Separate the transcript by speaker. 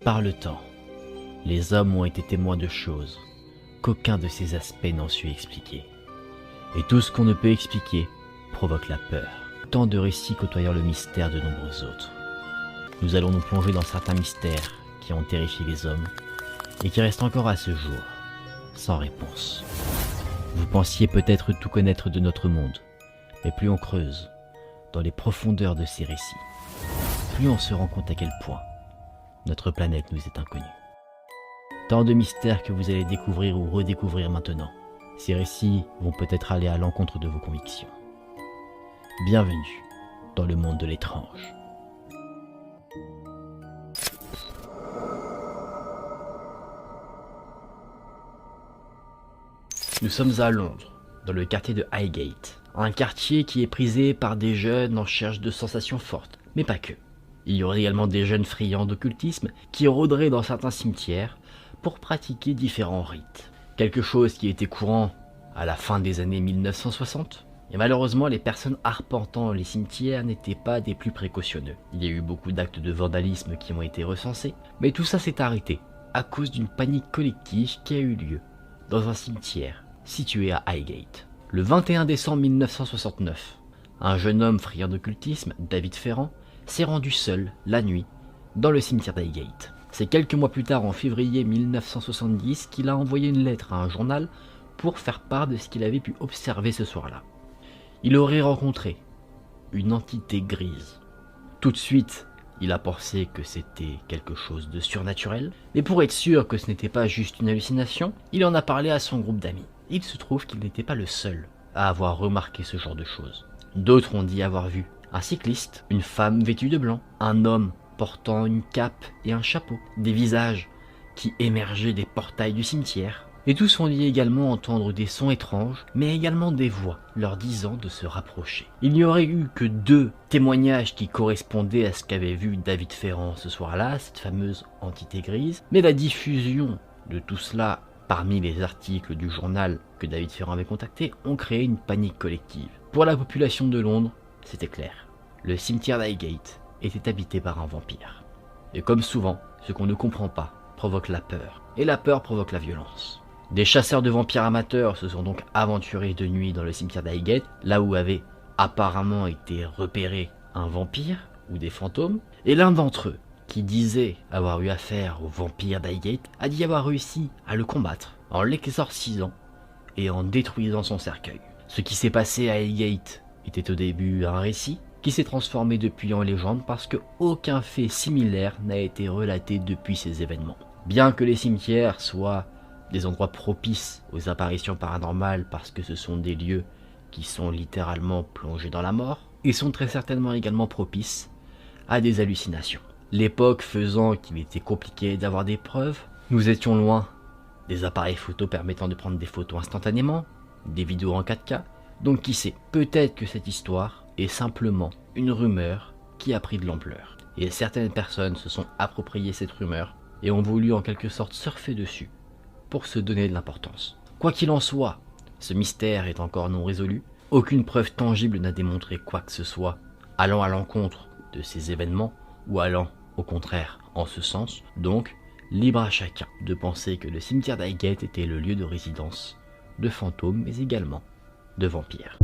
Speaker 1: Par le temps, les hommes ont été témoins de choses qu'aucun de ces aspects n'ont su expliquer. Et tout ce qu'on ne peut expliquer provoque la peur. Tant de récits côtoyant le mystère de nombreux autres. Nous allons nous plonger dans certains mystères qui ont terrifié les hommes et qui restent encore à ce jour sans réponse. Vous pensiez peut-être tout connaître de notre monde, mais plus on creuse dans les profondeurs de ces récits, plus on se rend compte à quel point notre planète nous est inconnue. Tant de mystères que vous allez découvrir ou redécouvrir maintenant. Ces récits vont peut-être aller à l'encontre de vos convictions. Bienvenue dans le monde de l'étrange. Nous sommes à Londres, dans le quartier de Highgate. Un quartier qui est prisé par des jeunes en cherche de sensations fortes, mais pas que. Il y aurait également des jeunes friands d'occultisme qui rôderaient dans certains cimetières pour pratiquer différents rites. Quelque chose qui était courant à la fin des années 1960. Et malheureusement, les personnes arpentant les cimetières n'étaient pas des plus précautionneux. Il y a eu beaucoup d'actes de vandalisme qui ont été recensés, mais tout ça s'est arrêté à cause d'une panique collective qui a eu lieu dans un cimetière situé à Highgate. Le 21 décembre 1969, un jeune homme friand d'occultisme, David Ferrand, s'est rendu seul, la nuit, dans le cimetière d'Highgate. C'est quelques mois plus tard, en février 1970, qu'il a envoyé une lettre à un journal pour faire part de ce qu'il avait pu observer ce soir-là. Il aurait rencontré une entité grise. Tout de suite, il a pensé que c'était quelque chose de surnaturel, mais pour être sûr que ce n'était pas juste une hallucination, il en a parlé à son groupe d'amis. Il se trouve qu'il n'était pas le seul à avoir remarqué ce genre de choses. D'autres ont dit avoir vu un cycliste, une femme vêtue de blanc, un homme portant une cape et un chapeau, des visages qui émergeaient des portails du cimetière. Et tous ont dit également entendre des sons étranges, mais également des voix leur disant de se rapprocher. Il n'y aurait eu que 2 témoignages qui correspondaient à ce qu'avait vu David Ferrand ce soir-là, cette fameuse entité grise, mais la diffusion de tout cela parmi les articles du journal que David Ferrand avait contacté ont créé une panique collective. Pour la population de Londres, c'était clair. Le cimetière d'Highgate était habité par un vampire. Et comme souvent, ce qu'on ne comprend pas provoque la peur, et la peur provoque la violence. Des chasseurs de vampires amateurs se sont donc aventurés de nuit dans le cimetière d'Highgate, là où avait apparemment été repéré un vampire ou des fantômes, et l'un d'entre eux, qui disait avoir eu affaire au vampire d'Highgate, a dit avoir réussi à le combattre en l'exorcisant et en détruisant son cercueil. Ce qui s'est passé à Highgate était au début un récit qui s'est transformé depuis en légende parce que aucun fait similaire n'a été relaté depuis ces événements. Bien que les cimetières soient des endroits propices aux apparitions paranormales parce que ce sont des lieux qui sont littéralement plongés dans la mort, ils sont très certainement également propices à des hallucinations. L'époque faisant qu'il était compliqué d'avoir des preuves, nous étions loin des appareils photo permettant de prendre des photos instantanément, des vidéos en 4K, donc qui sait, peut-être que cette histoire est simplement une rumeur qui a pris de l'ampleur. Et certaines personnes se sont appropriées cette rumeur et ont voulu en quelque sorte surfer dessus pour se donner de l'importance. Quoi qu'il en soit, ce mystère est encore non résolu, aucune preuve tangible n'a démontré quoi que ce soit allant à l'encontre de ces événements ou allant au contraire en ce sens, donc libre à chacun de penser que le cimetière d'Highgate était le lieu de résidence de fantômes mais également de vampires.